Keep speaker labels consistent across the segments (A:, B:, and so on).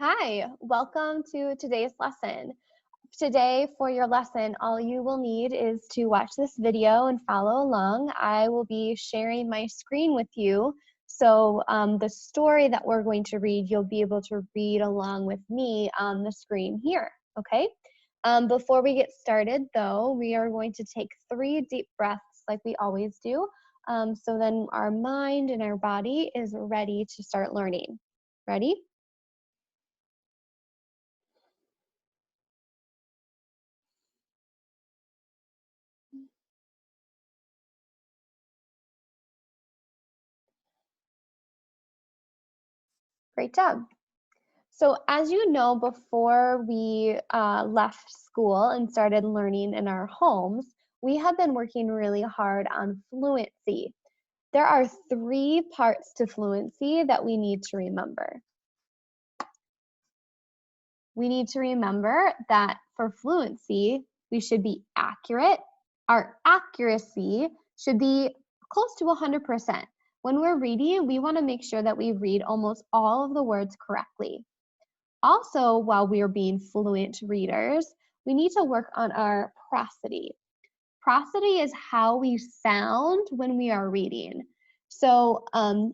A: Hi, welcome to today's lesson. Today, for your lesson, all you will need is to watch this video and follow along. I will be sharing my screen with you. So the story that we're going to read, you'll be able to read along with me on the screen here, okay? Before we get started, though, we are going to take 3 deep breaths like we always do. So then our mind and our body is ready to start learning. Ready? Great job. So as you know, before we left school and started learning in our homes, we have been working really hard on fluency. There are 3 parts to fluency that we need to remember. We need to remember that for fluency, we should be accurate. Our accuracy should be close to 100%. When we're reading, we want to make sure that we read almost all of the words correctly. Also, while we are being fluent readers, we need to work on our prosody. Prosody is how we sound when we are reading. So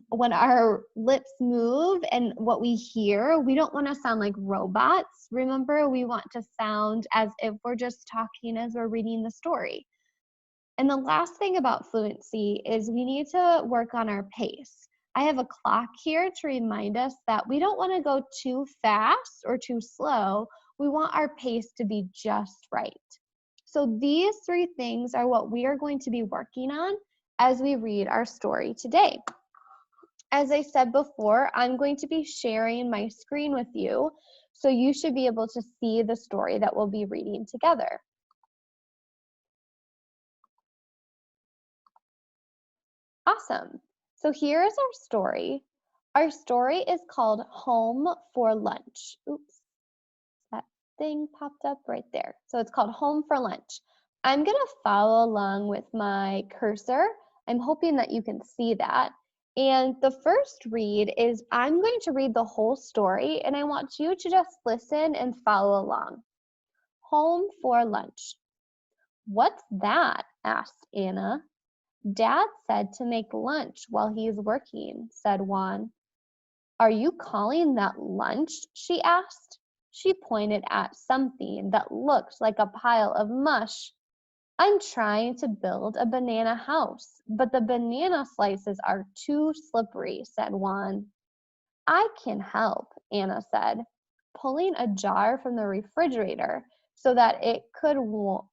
A: when our lips move and what we hear, we don't want to sound like robots. Remember, we want to sound as if we're just talking as we're reading the story. And the last thing about fluency is we need to work on our pace. I have a clock here to remind us that we don't want to go too fast or too slow. We want our pace to be just right. So these 3 things are what we are going to be working on as we read our story today. As I said before, I'm going to be sharing my screen with you, so you should be able to see the story that we'll be reading together. Awesome. So here's our story. Our story is called Home for Lunch. Oops, that thing popped up right there. So it's called Home for Lunch. I'm going to follow along with my cursor. I'm hoping that you can see that. And the first read is I'm going to read the whole story, and I want you to just listen and follow along. Home for lunch. What's that? Asked Anna. Dad said to make lunch while he's working, said Juan. Are you calling that lunch? She asked. She pointed at something that looked like a pile of mush. I'm trying to build a banana house, but the banana slices are too slippery, said Juan. I can help, Anna said, pulling a jar from the refrigerator so that it could warm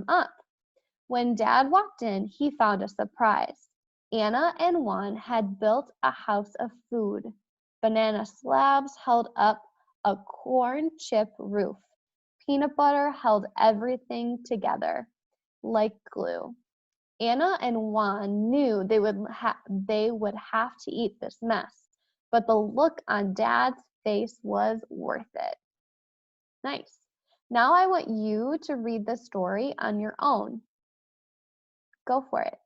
A: up. When Dad walked in, he found a surprise. Anna and Juan had built a house of food. Banana slabs held up a corn chip roof. Peanut butter held everything together like glue. Anna and Juan knew they would have to eat this mess, but the look on Dad's face was worth it. Nice. Now I want you to read the story on your own. Go for it.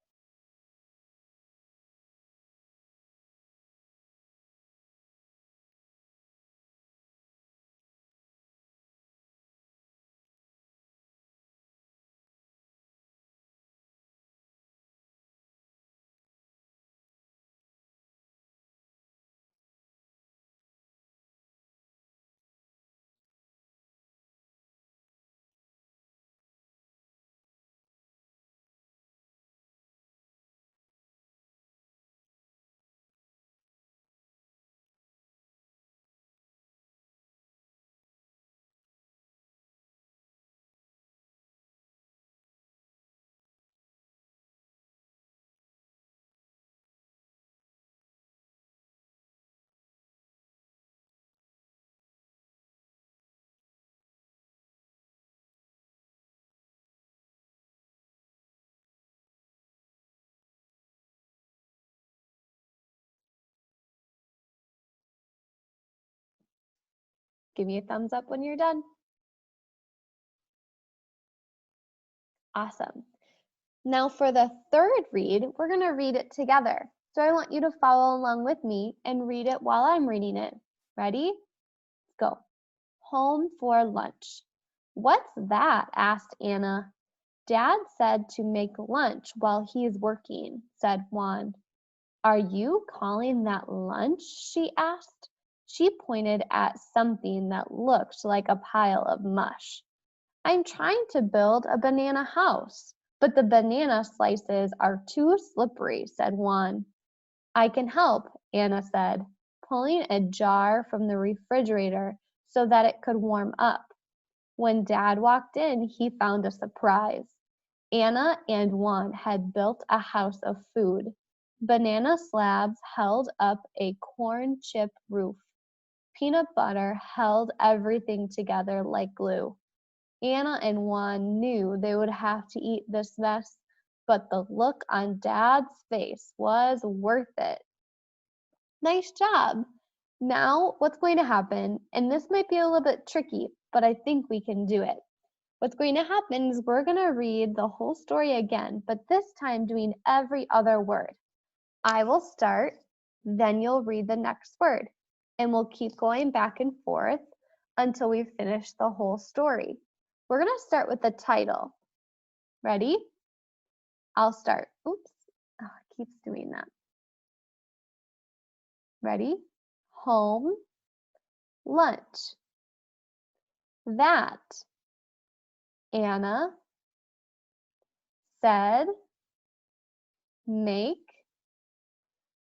A: Give me a thumbs up when you're done. Awesome. Now for the third read, we're going to read it together. So I want you to follow along with me and read it while I'm reading it. Ready? Go. Home for lunch. What's that? Asked Anna. Dad said to make lunch while he's working, said Juan. Are you calling that lunch? She asked. She pointed at something that looked like a pile of mush. I'm trying to build a banana house, but the banana slices are too slippery, said Juan. I can help, Anna said, pulling a jar from the refrigerator so that it could warm up. When Dad walked in, he found a surprise. Anna and Juan had built a house of food. Banana slabs held up a corn chip roof. Peanut butter held everything together like glue. Anna and Juan knew they would have to eat this mess, but the look on Dad's face was worth it. Nice job. Now, what's going to happen, and this might be a little bit tricky, but I think we can do it. What's going to happen is we're going to read the whole story again, but this time doing every other word. I will start, then you'll read the next word, and we'll keep going back and forth until we finish the whole story. We're going to start with the title. Ready? I'll start. Oops, it keeps doing that. Ready? Home, lunch. That, Anna said, make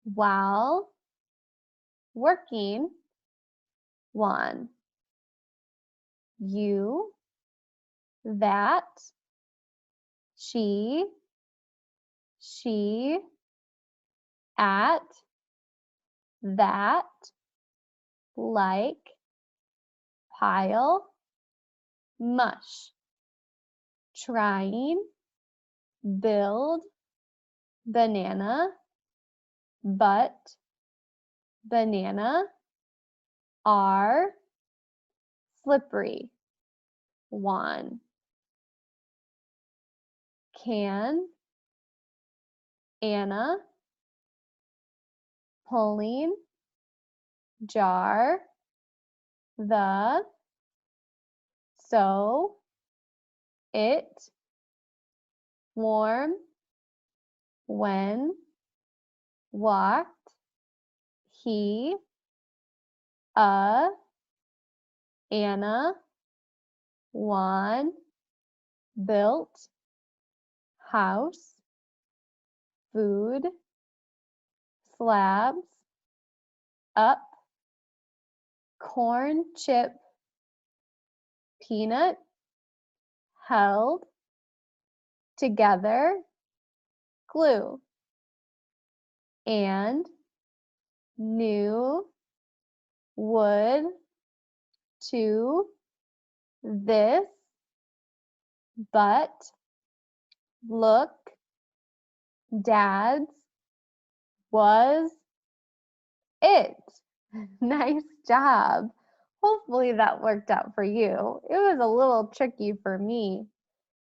A: while working. One. You, that, she, at, that, like, pile, mush, trying, build, banana, but, banana, are, slippery. One. Can, Anna, pulling, jar, the, so, it, warm, when, walked, he, Anna, Juan, built, house, food, slabs, up, corn chip, peanut, held, together, glue, and, new, wood, to, this, but, look, dad's, was, it. Nice job. Hopefully that worked out for you. It was a little tricky for me.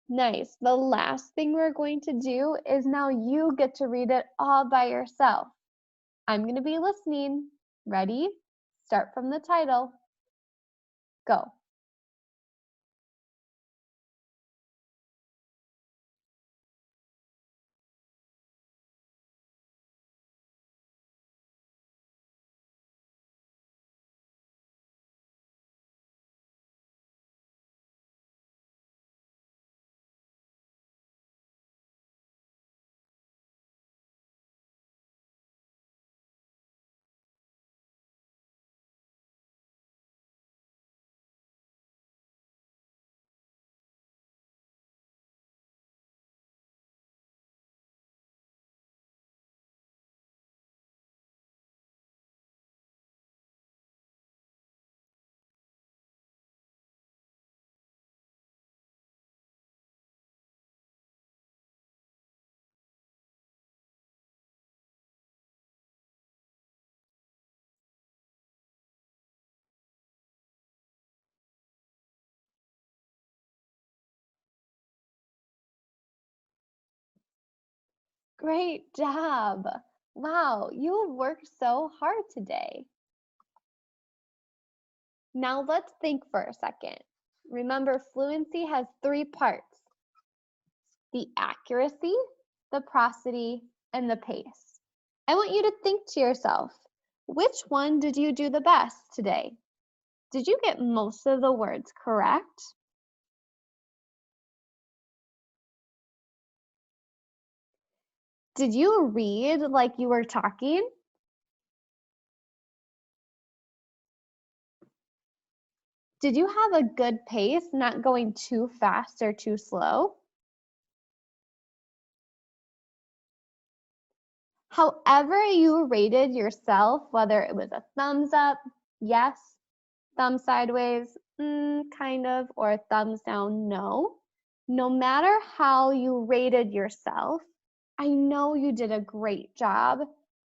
A: Nice. The last thing we're going to do is now you get to read it all by yourself. I'm going to be listening. Ready? Start from the title. Go. Great job. Wow, you worked so hard today. Now let's think for a second. Remember, fluency has 3 parts: the accuracy, the prosody, and the pace. I want you to think to yourself, which one did you do the best today? Did you get most of the words correct? Did you read like you were talking? Did you have a good pace, not going too fast or too slow? However you rated yourself, whether it was a thumbs up, yes, thumb sideways, kind of, or a thumbs down, no. No matter how you rated yourself, I know you did a great job,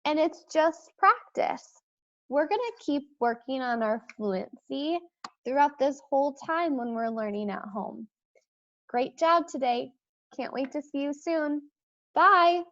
A: and it's just practice. We're going to keep working on our fluency throughout this whole time when we're learning at home. Great job today. Can't wait to see you soon. Bye.